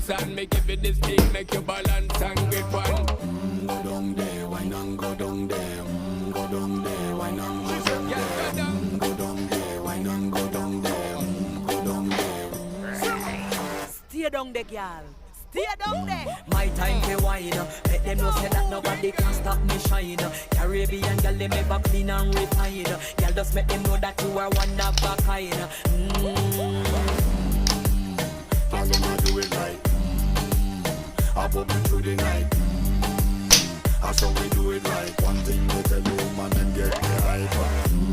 dance and make it this big, make you balance and grip one. Go down there, why not go down there? Go down there, why not go down there? Go down there, why not go down there? Go down there. Stay down there, girl. Stay down there. My time to wine. Let them know say that nobody can stop me shine. Caribbean girl, they make back clean and refine. Girl, just make them know that you are one of a kind. Girl, you know do it right. I bubble through the night. That's how we do it right. One thing we tell you, man, and get me hyper.